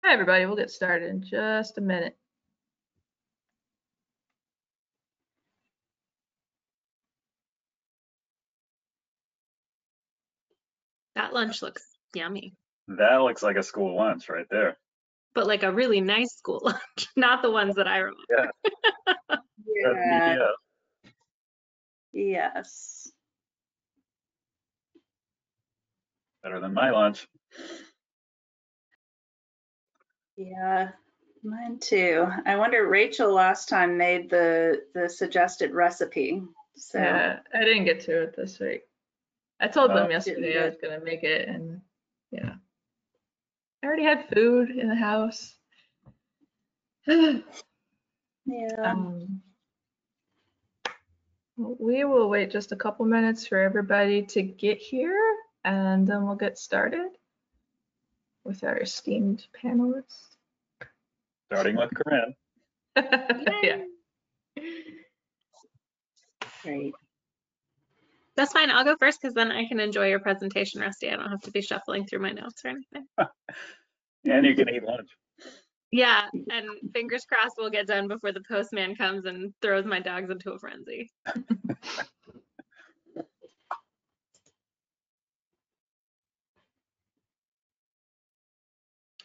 Hi, everybody. We'll get started in just a minute. That lunch looks yummy. That looks like a school lunch right there. But like a really nice school lunch, not the ones that I remember. Yeah. Yeah. Yes. Better than my lunch. Yeah, mine too. I wonder, Rachel last time made the suggested recipe. So Yeah, I didn't get to it this week. I told them Oh. yesterday I was going to make it, and yeah. I already had food in the house. yeah. We will wait just a couple minutes for everybody to get here, and then we'll get started with our esteemed panelists. Starting with Corinne. Yeah. Great. That's fine. I'll go first because then I can enjoy your presentation, Rusty. I don't have to be shuffling through my notes or anything. And you can eat lunch. Yeah, and fingers crossed we'll get done before the postman comes and throws my dogs into a frenzy.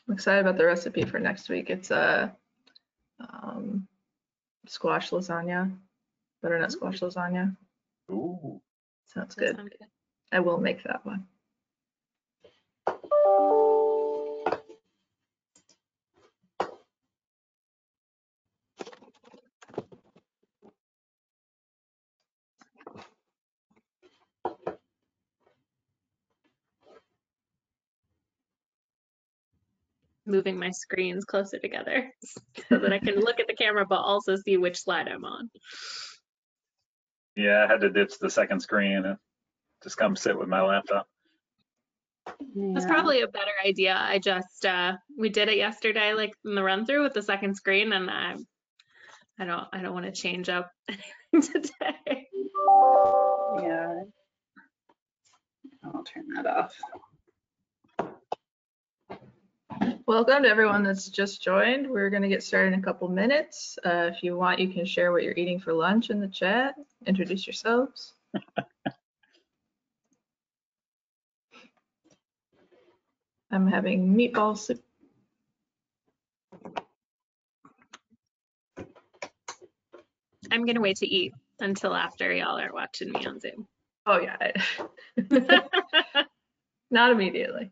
I'm excited about the recipe for next week. It's a squash lasagna, butternut squash lasagna. Ooh. Sounds That good. sounds good. I will make that one. Moving my screens closer together so that I can look at the camera but also see which slide I'm on. Yeah, I had to ditch the second screen and just come sit with my laptop. That's Yeah. probably a better idea. I just we did it yesterday, like in the run through with the second screen, and I don't want to change up anything today. Yeah. I'll turn that off. Welcome to everyone that's just joined. We're going to get started in a couple minutes. If you want, you can share what you're eating for lunch in the chat. Introduce yourselves. I'm having meatball soup. I'm gonna wait to eat until after y'all are watching me on Zoom. Oh, yeah. Not immediately.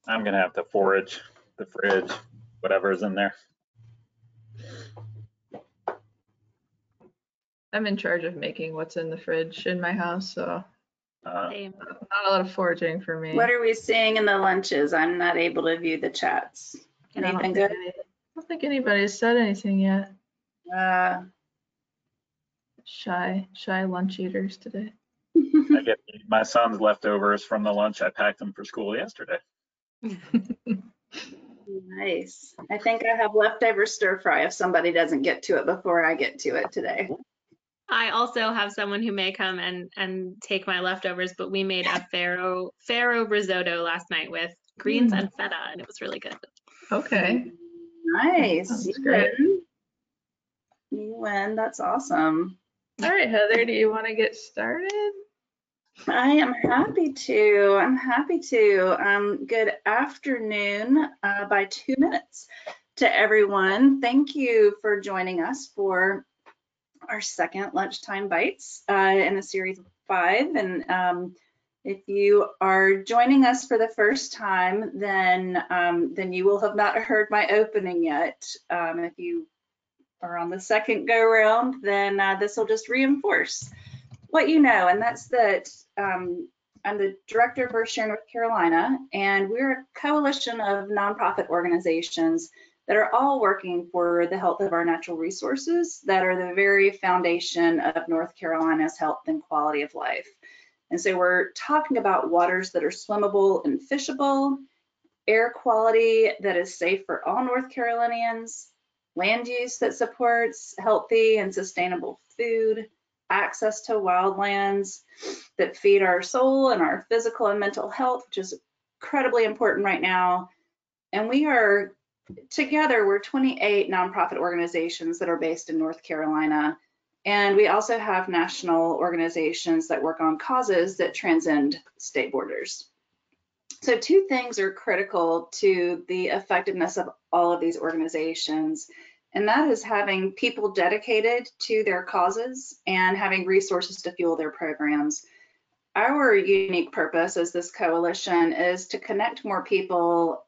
I'm gonna have to forage the fridge, whatever's in there. I'm in charge of making what's in the fridge in my house, so Same. not a lot of foraging for me. What are we seeing in the lunches? I'm not able to view the chats. And I Anything don't good? think anybody's said anything yet. Shy lunch eaters today. I get my son's leftovers from the lunch I packed him for school yesterday. Nice. I think I have leftover stir fry if somebody doesn't get to it before I get to it today. I also have someone who may come and take my leftovers, but we made a farro risotto last night with greens and feta, and it was really good. Okay. Nice. Sounds great. You win. That's awesome. All right, Heather, do you want to get started? I am happy to. I'm happy to. Good afternoon by 2 minutes to everyone. Thank you for joining us for our second Lunchtime Bites in the series of 5. And if you are joining us for the first time, then you will have not heard my opening yet. If you are on the second go round, then this will just reinforce what you know, and that's that I'm the director of Birth Share North Carolina, and we're a coalition of nonprofit organizations that are all working for the health of our natural resources that are the very foundation of North Carolina's health and quality of life. And so we're talking about waters that are swimmable and fishable, air quality that is safe for all North Carolinians, land use that supports healthy and sustainable food, access to wildlands that feed our soul and our physical and mental health, which is incredibly important right now. And we are together, we're 28 nonprofit organizations that are based in North Carolina. And we also have national organizations that work on causes that transcend state borders. So two things are critical to the effectiveness of all of these organizations, and that is having people dedicated to their causes and having resources to fuel their programs. Our unique purpose as this coalition is to connect more people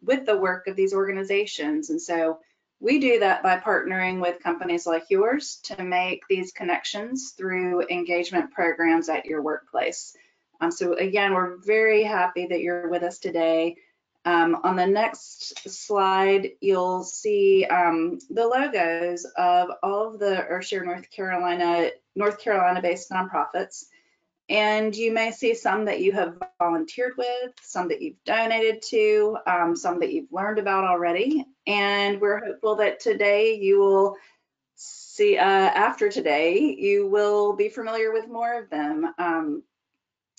with the work of these organizations. And so we do that by partnering with companies like yours to make these connections through engagement programs at your workplace. So again, we're very happy that you're with us today. On the next slide, you'll see the logos of all of the Earthshare North Carolina-based nonprofits. And you may see some that you have volunteered with, some that you've donated to, some that you've learned about already. And we're hopeful that today you will see, after today, you will be familiar with more of them.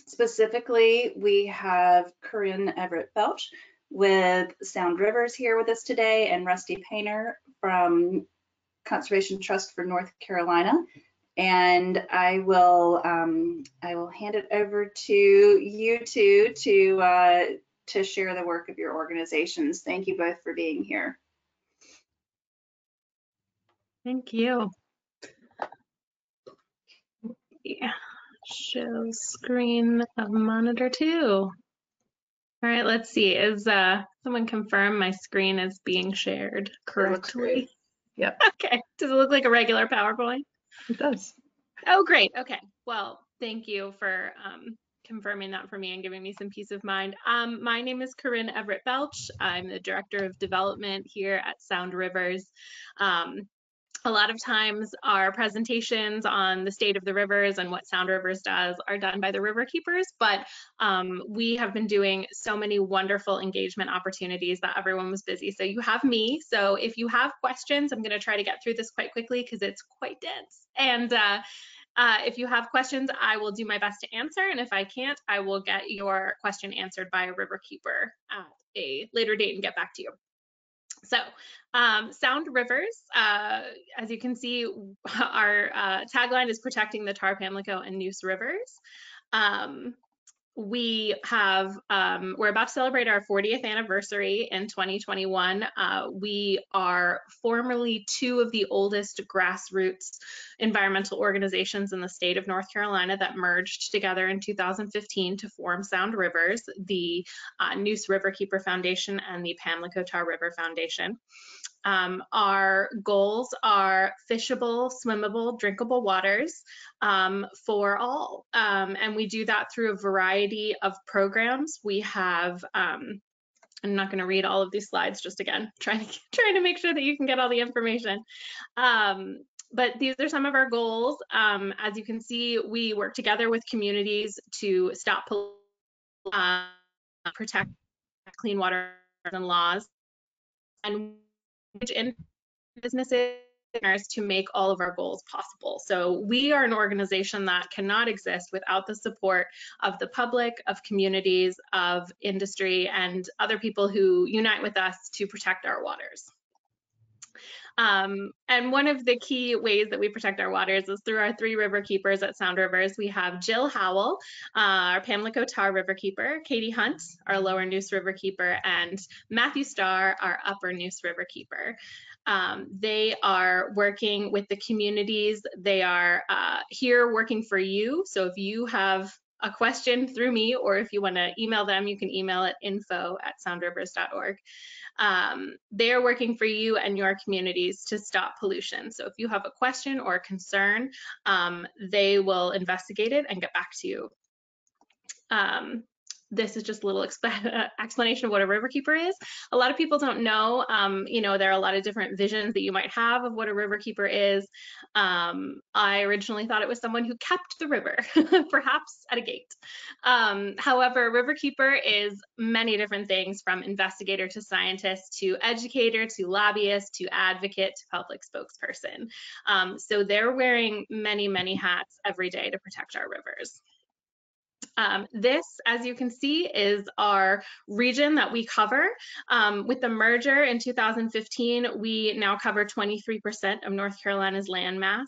Specifically, we have Corinne Everett-Belch with Sound Rivers here with us today, and Rusty Painter from Conservation Trust for North Carolina. And I will hand it over to you two to share the work of your organizations. Thank you both for being here. Thank you. Yeah, show screen of monitor 2. All right, let's see. Is someone confirm my screen is being shared correctly? Yep. Okay. Does it look like a regular PowerPoint? It does. Oh, great. Okay. Well, thank you for confirming that for me and giving me some peace of mind. My name is Corinne Everett-Belch. I'm the Director of Development here at Sound Rivers. A lot of times our presentations on the state of the rivers and what Sound Rivers does are done by the Riverkeepers, but we have been doing so many wonderful engagement opportunities that everyone was busy. So you have me. So if you have questions, I'm going to try to get through this quite quickly because it's quite dense. And if you have questions, I will do my best to answer. And if I can't, I will get your question answered by a Riverkeeper at a later date and get back to you. So Sound Rivers, as you can see, our tagline is protecting the Tar, Pamlico, and Neuse Rivers. We have, we're about to celebrate our 40th anniversary in 2021. We are formerly two of the oldest grassroots environmental organizations in the state of North Carolina that merged together in 2015 to form Sound Rivers, the Neuse Riverkeeper Foundation and the Pamlico Tar River Foundation. Our goals are fishable, swimmable, drinkable waters for all. And we do that through a variety of programs. We have, I'm not going to read all of these slides, just again, trying to make sure that you can get all the information. But these are some of our goals. As you can see, we work together with communities to stop pollution, protect clean water and laws, and in businesses to make all of our goals possible. So we are an organization that cannot exist without the support of the public, of communities, of industry, and other people who unite with us to protect our waters. And one of the key ways that we protect our waters is through our 3 Riverkeepers at Sound Rivers. We have Jill Howell, our Pamlico Tar Riverkeeper, Katie Hunt, our Lower Neuse Riverkeeper, and Matthew Starr, our Upper Neuse Riverkeeper. They are working with the communities. They are here working for you. So if you have a question through me, or if you want to email them, you can email at info@soundrivers.org. They are working for you and your communities to stop pollution. So if you have a question or a concern, they will investigate it and get back to you. this is just a little explanation of what a riverkeeper is. A lot of people don't know, you know, there are a lot of different visions that you might have of what a riverkeeper is. I originally thought it was someone who kept the river, perhaps at a gate. However, riverkeeper is many different things, from investigator to scientist to educator to lobbyist to advocate to public spokesperson. So they're wearing many, many hats every day to protect our rivers. This, as you can see, is our region that we cover. With the merger in 2015, we now cover 23% of North Carolina's land mass.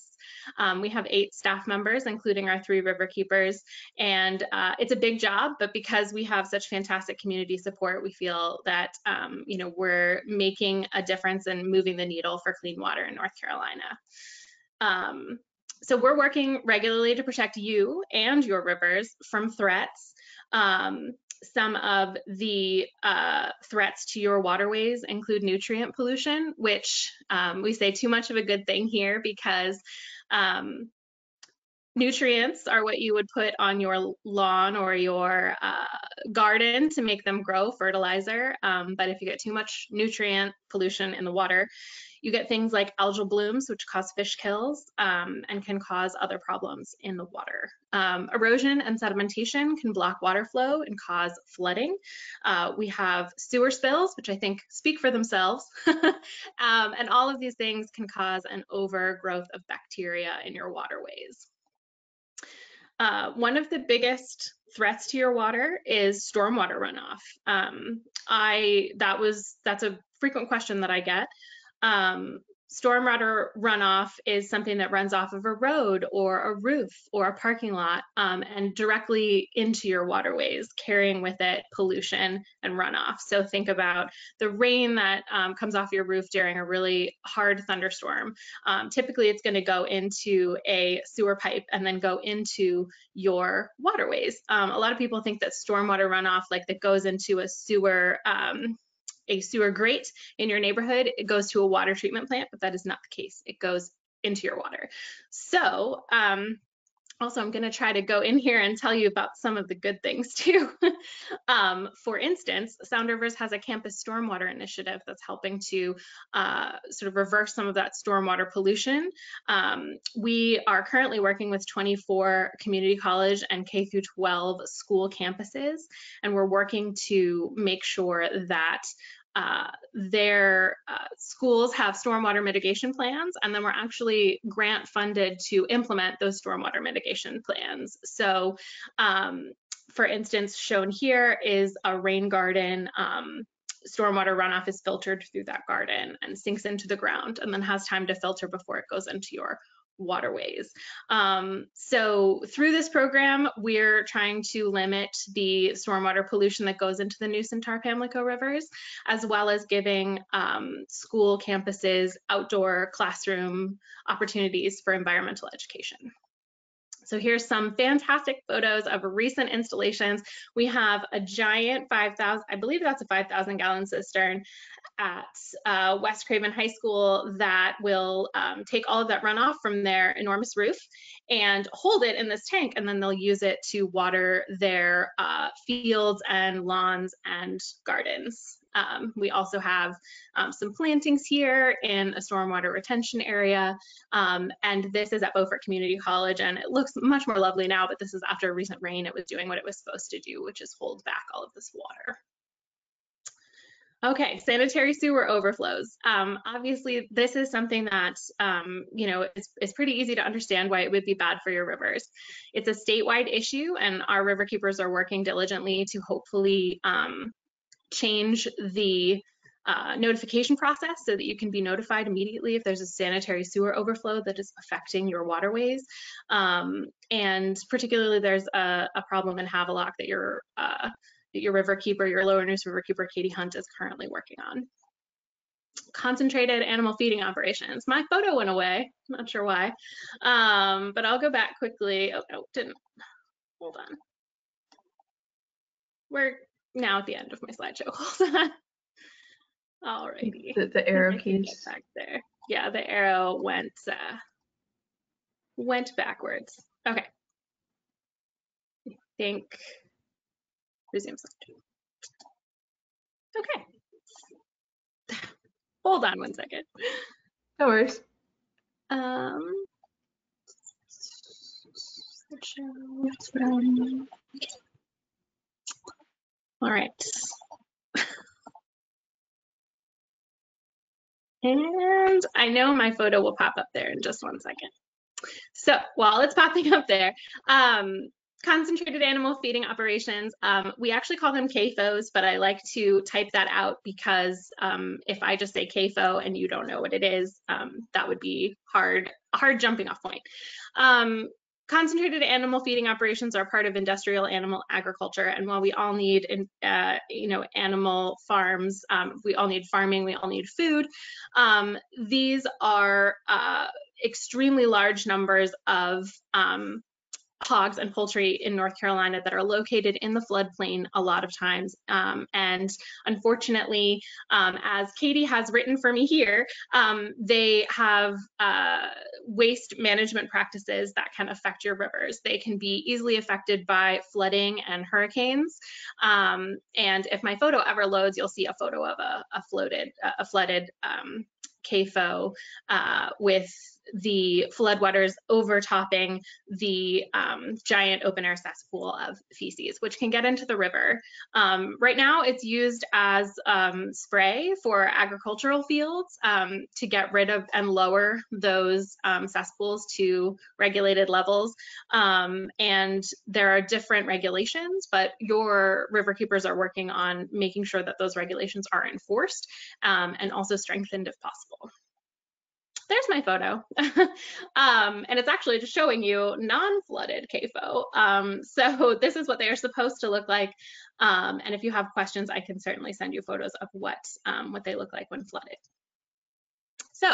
We have 8 staff members, including our 3 riverkeepers, and it's a big job, but because we have such fantastic community support, we feel that you know, we're making a difference and moving the needle for clean water in North Carolina. So we're working regularly to protect you and your rivers from threats. Some of the threats to your waterways include nutrient pollution, which we say too much of a good thing here, because nutrients are what you would put on your lawn or your garden to make them grow, fertilizer. But if you get too much nutrient pollution in the water, you get things like algal blooms, which cause fish kills and can cause other problems in the water. Erosion and sedimentation can block water flow and cause flooding. We have sewer spills, which I think speak for themselves. And all of these things can cause an overgrowth of bacteria in your waterways. One of the biggest threats to your water is stormwater runoff. That's a frequent question that I get. Stormwater runoff is something that runs off of a road or a roof or a parking lot and directly into your waterways, carrying with it pollution and runoff. So think about the rain that comes off your roof during a really hard thunderstorm. Typically, it's going to go into a sewer pipe and then go into your waterways. A lot of people think that stormwater runoff, like that goes into a sewer grate in your neighborhood, it goes to a water treatment plant, but that is not the case. It goes into your water. So also, I'm going to try to go in here and tell you about some of the good things too. For instance, Sound Rivers has a campus stormwater initiative that's helping to sort of reverse some of that stormwater pollution. We are currently working with 24 community college and K through 12 school campuses, and we're working to make sure that their schools have stormwater mitigation plans, and then we're actually grant funded to implement those stormwater mitigation plans. So for instance, shown here is a rain garden. Stormwater runoff is filtered through that garden and sinks into the ground and then has time to filter before it goes into your waterways. So through this program, we're trying to limit the stormwater pollution that goes into the Neuse and Tar-Pamlico rivers, as well as giving school campuses outdoor classroom opportunities for environmental education. So here's some fantastic photos of recent installations. We have a giant 5,000, I believe that's a 5,000 gallon cistern at West Craven High School that will take all of that runoff from their enormous roof and hold it in this tank, and then they'll use it to water their fields and lawns and gardens. We also have some plantings here in a stormwater retention area, and this is at Beaufort Community College, and it looks much more lovely now, but this is after a recent rain. It was doing what it was supposed to do, which is hold back all of this water. Okay, sanitary sewer overflows. Obviously, this is something that, you know, it's pretty easy to understand why it would be bad for your rivers. It's a statewide issue, and our riverkeepers are working diligently to hopefully change the notification process so that you can be notified immediately if there's a sanitary sewer overflow that is affecting your waterways. And particularly, there's a problem in Havelock that your riverkeeper, your Lower Neuse riverkeeper, Katie Hunt, is currently working on. Concentrated animal feeding operations. My photo went away, not sure why, but I'll go back quickly. Oh, no, didn't. Hold on. We're now at the end of my slideshow. Hold on. Alrighty. The arrow keys. Back there. Yeah, the arrow went backwards. Okay. I think resume slide. Okay. Hold on one second. No worries. All right. And I know my photo will pop up there in just one second. So while it's popping up there, concentrated animal feeding operations, we actually call them CAFOs, but I like to type that out because if I just say CAFO and you don't know what it is, that would be a hard jumping off point. Concentrated animal feeding operations are part of industrial animal agriculture, and while we all need, animal farms, we all need farming, we all need food. These are extremely large numbers of hogs and poultry in North Carolina that are located in the floodplain a lot of times. And unfortunately, as Katie has written for me here, they have waste management practices that can affect your rivers. They can be easily affected by flooding and hurricanes. And if my photo ever loads, you'll see a photo of a flooded CAFO with the floodwaters overtopping the giant open air cesspool of feces, which can get into the river. Right now, it's used as spray for agricultural fields to get rid of and lower those cesspools to regulated levels. And there are different regulations, but your Riverkeepers are working on making sure that those regulations are enforced and also strengthened if possible. There's my photo. And it's actually just showing you non-flooded CAFO. So this is what they are supposed to look like. And if you have questions, I can certainly send you photos of what they look like when flooded. So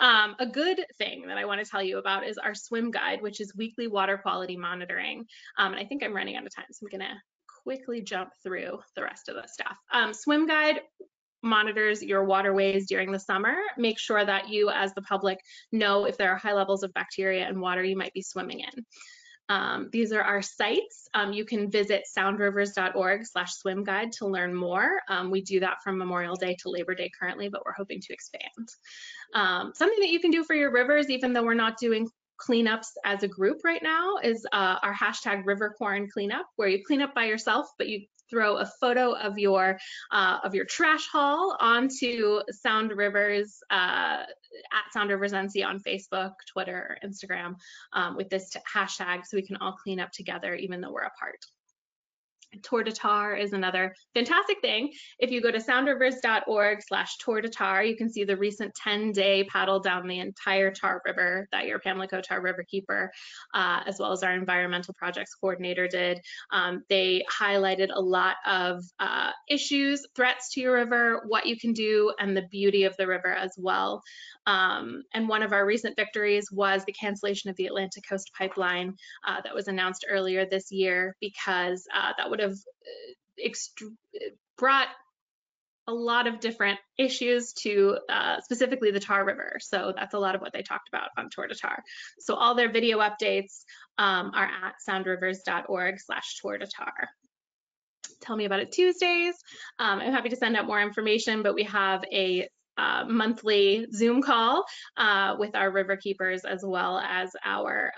a good thing that I want to tell you about is our swim guide, which is weekly water quality monitoring. And I think I'm running out of time, so I'm going to quickly jump through the rest of the stuff. Swim guide monitors your waterways during the summer. Make sure that you as the public know if there are high levels of bacteria in water you might be swimming in. These are our sites. You can visit soundrivers.org/swim guide to learn more. We do that from Memorial Day to Labor Day currently, but we're hoping to expand. Something that you can do for your rivers, even though we're not doing cleanups as a group right now, is our hashtag #RiverCorn cleanup, where you clean up by yourself, but you throw a photo of your trash haul onto Sound Rivers at Sound Rivers NC on Facebook, Twitter, or Instagram with this hashtag, so we can all clean up together even though we're apart. Tour de Tar is another fantastic thing. If you go to soundrivers.org/tour de tar, you can see the recent 10-day paddle down the entire Tar River that your Pamlico Tar Riverkeeper, as well as our environmental projects coordinator did. They highlighted a lot of issues, threats to your river, what you can do, and the beauty of the river as well. And one of our recent victories was the cancellation of the Atlantic Coast Pipeline that was announced earlier this year, because that would have brought a lot of different issues to specifically the Tar River. So that's a lot of what they talked about on Tour de Tar. So all their video updates are at soundrivers.org/tour de tar. Tell me about it Tuesdays. I'm happy to send out more information, but we have a monthly Zoom call with our Riverkeepers, as well as our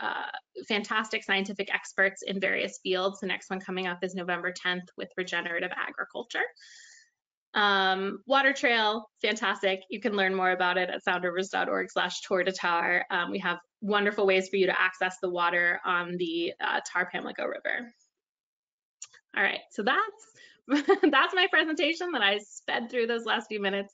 fantastic scientific experts in various fields. The next one coming up is November 10th with regenerative agriculture. Water Trail, fantastic. You can learn more about it at soundrivers.org/tour de tar. We have wonderful ways for you to access the water on the Tar Pamlico River. All right, so that's my presentation that I sped through those last few minutes.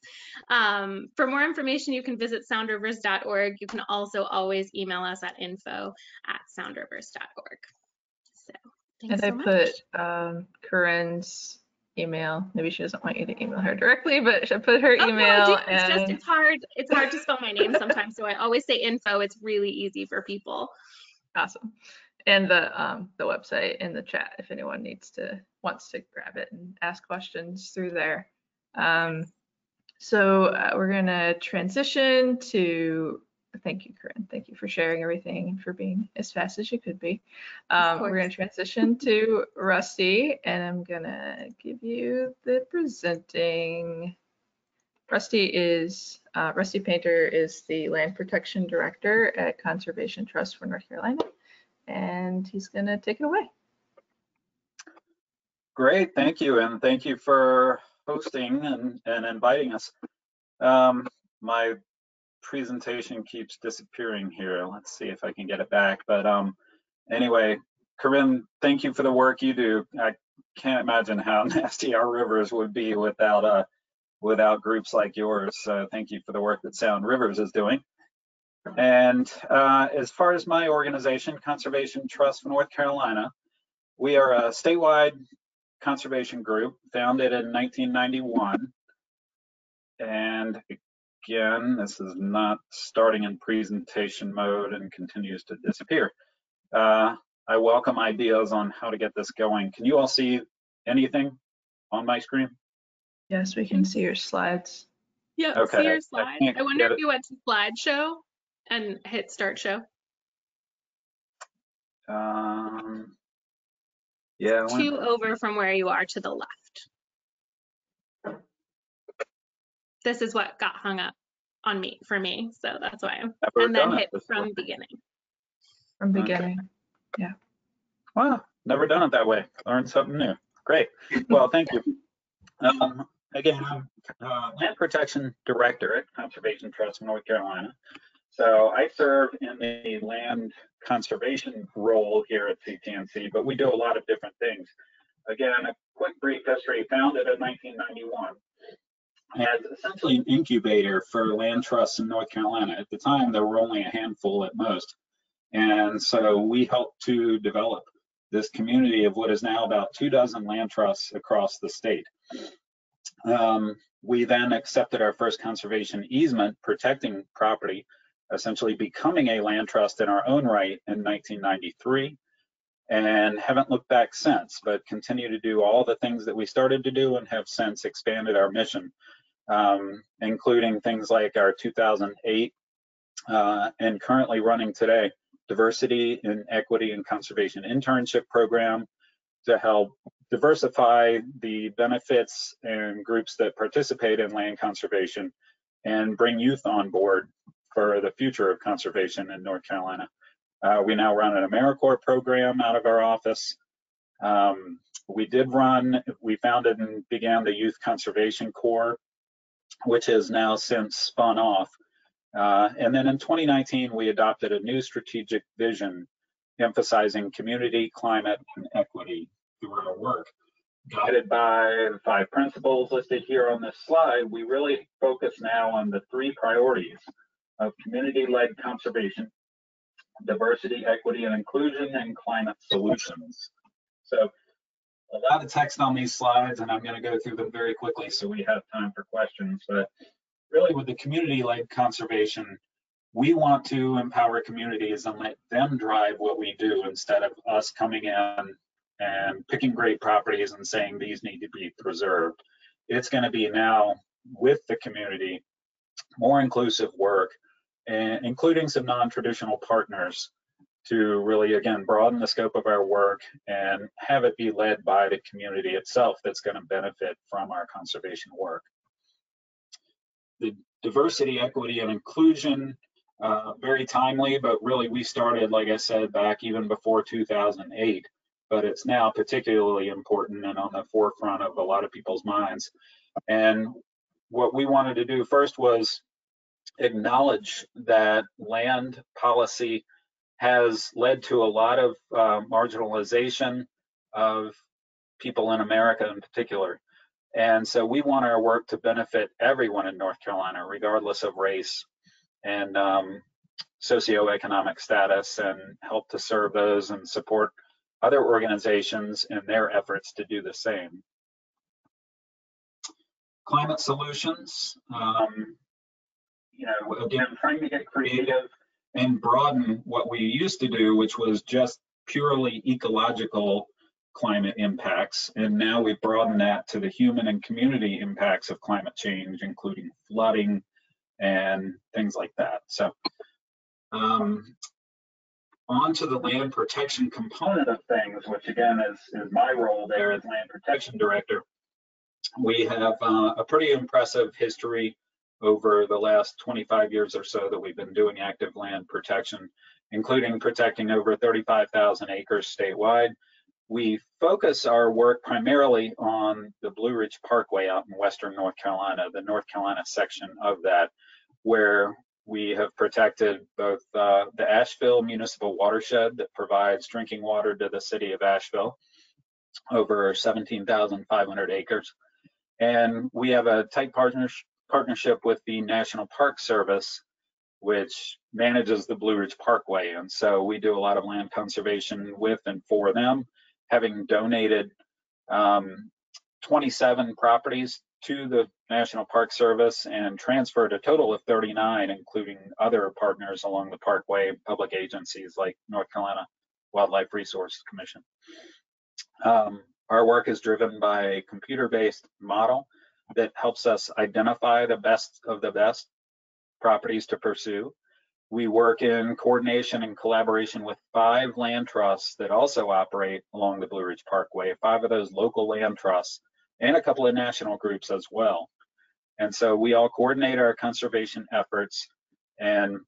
For more information, you can visit soundrivers.org. You can also always email us at info@soundrivers.org. So thanks so much. And I put Corinne's email. Maybe she doesn't want you to email her directly, but I put her email. No, I do. It's hard to spell my name sometimes, so I always say info. It's really easy for people. Awesome. And the website in the chat if anyone wants to grab it and ask questions through there. So we're gonna transition to Thank you, Corinne. Thank you for sharing everything and for being as fast as you could be. Of We're going to transition to Rusty, and I'm going to give you the presenting. Rusty Painter is the Land Protection Director at Conservation Trust for North Carolina, and he's going to take it away. Great, thank you, and thank you for hosting and inviting us. My presentation keeps disappearing here. Let's see if I can get it back. But anyway, Corinne, thank you for the work you do. I can't imagine how nasty our rivers would be without groups like yours. Thank you for the work that Sound Rivers is doing. And as far as my organization, Conservation Trust for North Carolina, we are a statewide conservation group founded in 1991. And again, this is not starting in presentation mode and continues to disappear. I welcome ideas on how to get this going. Can you all see anything on my screen? Yes, we can see your slides. Yeah, Okay, see your slide. I wonder get if you went to slideshow and hit start show. Yeah, Two over from where you are to the left. This is what got hung up on me for me, so that's why. And then hit from beginning. From beginning, yeah. Wow, never done it that way. Learned something new. Great. Well, thank you. Again, I'm Land Protection Director at Conservation Trust of North Carolina. So I serve in the land conservation role here at CTNC, but we do a lot of different things. Again, a quick brief history, founded in 1991. As essentially an incubator for land trusts in North Carolina. At the time, there were only a handful at most. And so we helped to develop this community of what is now about 24 land trusts across the state. We then accepted our first conservation easement protecting property, essentially becoming a land trust in our own right in 1993, and haven't looked back since, but continue to do all the things that we started to do and have since expanded our mission, including things like our 2008 and currently running today, Diversity and Equity and Conservation Internship Program to help diversify the benefits and groups that participate in land conservation and bring youth on board for the future of conservation in North Carolina. We now run an AmeriCorps program out of our office. We founded and began the Youth Conservation Corps, which has now since spun off. And then in 2019, we adopted a new strategic vision emphasizing community, climate, and equity through our work. Guided by the 5 principles listed here on this slide, we really focus now on the 3 priorities of community-led conservation, diversity, equity, and inclusion, and climate solutions. So a lot of text on these slides, and I'm going to go through them very quickly so we have time for questions. But really with the community-led conservation, we want to empower communities and let them drive what we do instead of us coming in and picking great properties and saying these need to be preserved. It's going to be now with the community, more inclusive work, and including some non-traditional partners to really, again, broaden the scope of our work and have it be led by the community itself that's going to benefit from our conservation work. The diversity, equity, and inclusion, very timely, but really we started, like I said, back even before 2008, but it's now particularly important and on the forefront of a lot of people's minds. And what we wanted to do first was acknowledge that land policy has led to a lot of marginalization of people in America in particular. And so we want our work to benefit everyone in North Carolina, regardless of race and socioeconomic status, and help to serve those and support other organizations in their efforts to do the same. Climate solutions, again, trying to get creative and broaden what we used to do, which was just purely ecological climate impacts. And now we've broadened that to the human and community impacts of climate change, including flooding and things like that. So On to the land protection component of things, which again is my role there as land protection director. We have a pretty impressive history over the last 25 years or so that we've been doing active land protection, including protecting over 35,000 acres statewide. We focus our work primarily on the Blue Ridge Parkway out in western North Carolina, the North Carolina section of that, where we have protected both the Asheville municipal watershed that provides drinking water to the city of Asheville, over 17,500 acres. And we have a tight partnership with the National Park Service, which manages the Blue Ridge Parkway. And so we do a lot of land conservation with and for them, having donated 27 properties to the National Park Service and transferred a total of 39, including other partners along the parkway, public agencies like North Carolina Wildlife Resource Commission. Our work is driven by a computer-based model that helps us identify the best of the best properties to pursue. We work in coordination and collaboration with 5 land trusts that also operate along the Blue Ridge Parkway, 5 of those local land trusts, and a couple of national groups as well. And so we all coordinate our conservation efforts and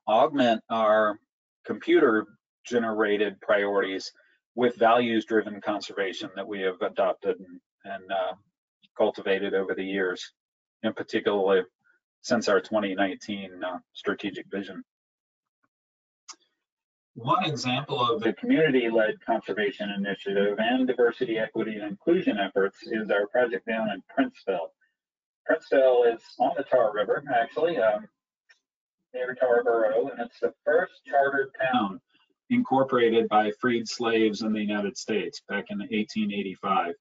augment our computer-generated priorities with values-driven conservation that we have adopted and cultivated over the years, in particular since our 2019 strategic vision. One example of the community-led conservation initiative and diversity, equity, and inclusion efforts is our project down in Princeville. Princeville is on the Tar River, actually, near Tarboro, and it's the first chartered town incorporated by freed slaves in the United States back in 1885.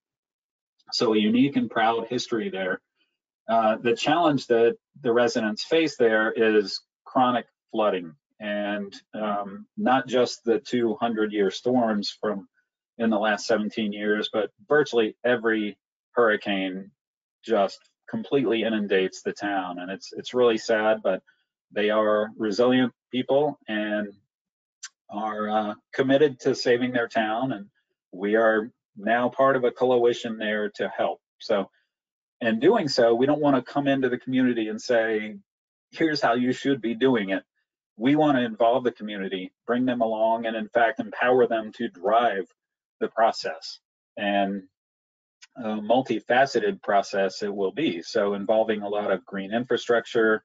So a unique and proud history there. The challenge that the residents face there is chronic flooding, and not just the 200-year storms from in the last 17 years, but virtually every hurricane just completely inundates the town. And it's really sad, but they are resilient people and are committed to saving their town, and we are now part of a coalition there to help. So in doing so, we don't want to come into the community and say, here's how you should be doing it. We want to involve the community, bring them along, and in fact, empower them to drive the process. And a multifaceted process it will be. So involving a lot of green infrastructure,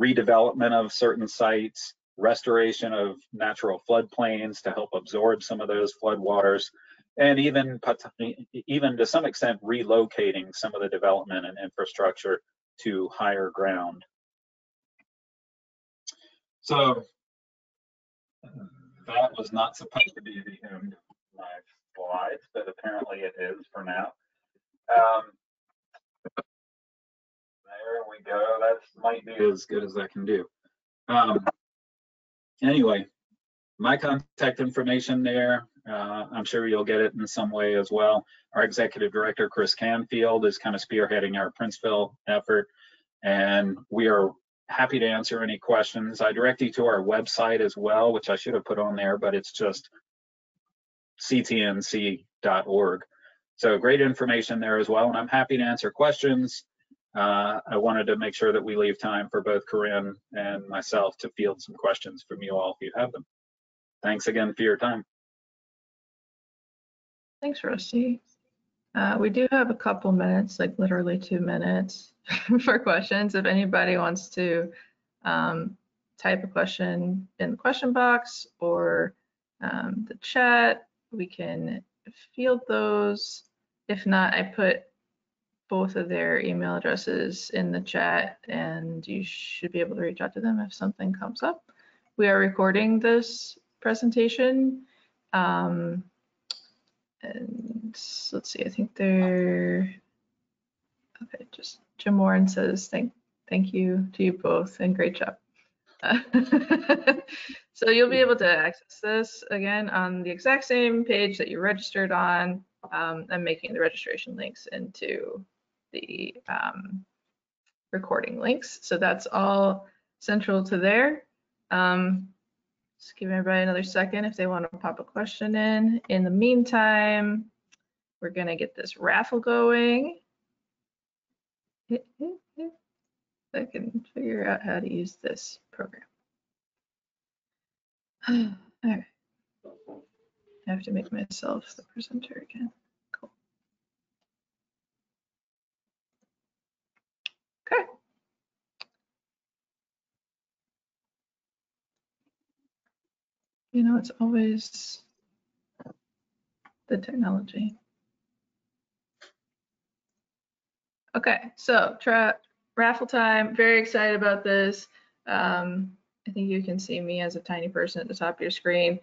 redevelopment of certain sites, restoration of natural floodplains to help absorb some of those floodwaters, and even to some extent relocating some of the development and infrastructure to higher ground. So that was not supposed to be the end of my slides, but apparently it is for now. There we go. That might be as good as I can do. Anyway, my contact information there. I'm sure you'll get it in some way as well. Our executive director, Chris Canfield, is kind of spearheading our Princeville effort, and we are happy to answer any questions. I direct you to our website as well, which I should have put on there, but it's just ctnc.org. So great information there as well, and I'm happy to answer questions. I wanted to make sure that we leave time for both Corinne and myself to field some questions from you all if you have them. Thanks again for your time. Thanks, Rusty. We do have a couple minutes, like literally 2 minutes for questions. If anybody wants to type a question in the question box or the chat, we can field those. If not, I put both of their email addresses in the chat, and you should be able to reach out to them if something comes up. We are recording this presentation. And let's see, I think they're, okay, just Jim Warren says thank you to you both and great job. So you'll be able to access this again on the exact same page that you registered on. I'm making the registration links into the recording links. So that's all central to there. Just give everybody another second if they want to pop a question in. In the meantime, we're going to get this raffle going. I can figure out how to use this program. All right. I have to make myself the presenter again. Cool. Okay. You know, it's always the technology. Okay, so raffle time. Very excited about this. I think you can see me as a tiny person at the top of your screen.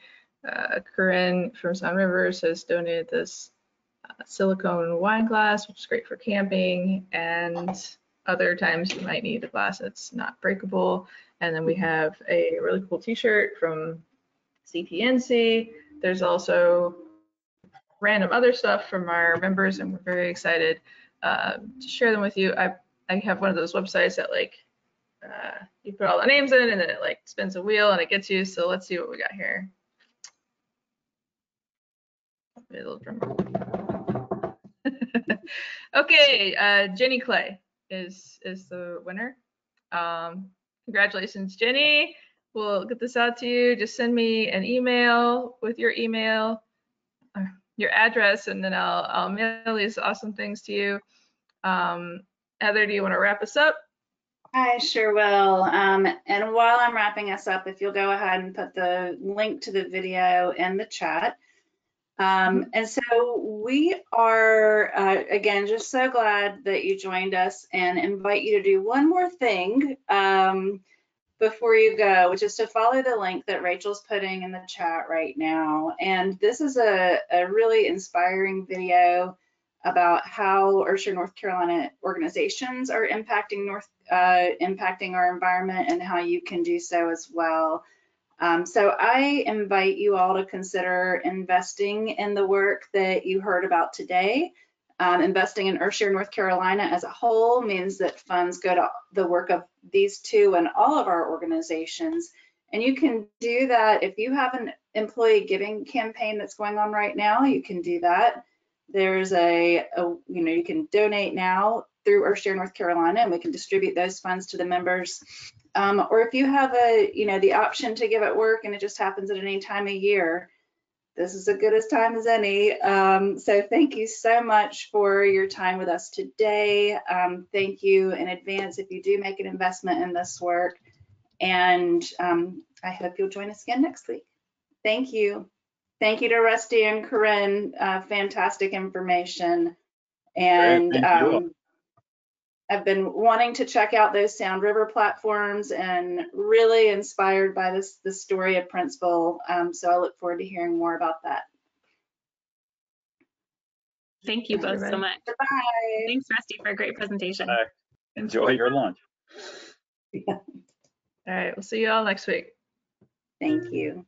Corinne from Sun Rivers has donated this silicone wine glass, which is great for camping, and other times you might need a glass that's not breakable. And then we have a really cool t-shirt from CTNC. There's also random other stuff from our members, and we're very excited to share them with you. I have one of those websites that like you put all the names in and then it like spins a wheel and it gets you. So let's see what we got here. Okay, Jenny Clay is the winner. Congratulations, Jenny. We'll get this out to you. Just send me an email with your email, your address, and then I'll mail these awesome things to you. Heather, do you want to wrap us up? I sure will. And while I'm wrapping us up, if you'll go ahead and put the link to the video in the chat. And so we are, again, just so glad that you joined us, and invite you to do one more thing before you go, which is to follow the link that Rachel's putting in the chat right now. And this is a really inspiring video about how Ursher, North Carolina organizations are impacting our environment, and how you can do so as well. So I invite you all to consider investing in the work that you heard about today. Investing in Ursher, North Carolina as a whole means that funds go to the work of these two and all of our organizations. And you can do that if you have an employee giving campaign that's going on right now. You can do that. There's you can donate now through Ursher, North Carolina, and we can distribute those funds to the members. Or if you have the option to give at work and it just happens at any time of year, this is as good a time as any. So thank you so much for your time with us today. Thank you in advance if you do make an investment in this work. And I hope you'll join us again next week. Thank you. Thank you to Rusty and Corinne. Fantastic information. And I've been wanting to check out those Sound River platforms, and really inspired by the story of Princeville. So I look forward to hearing more about that. Thank you both so much. Bye. Thanks, Rusty, for a great presentation. Bye. Enjoy your lunch. All right, we'll see you all next week. Thank you.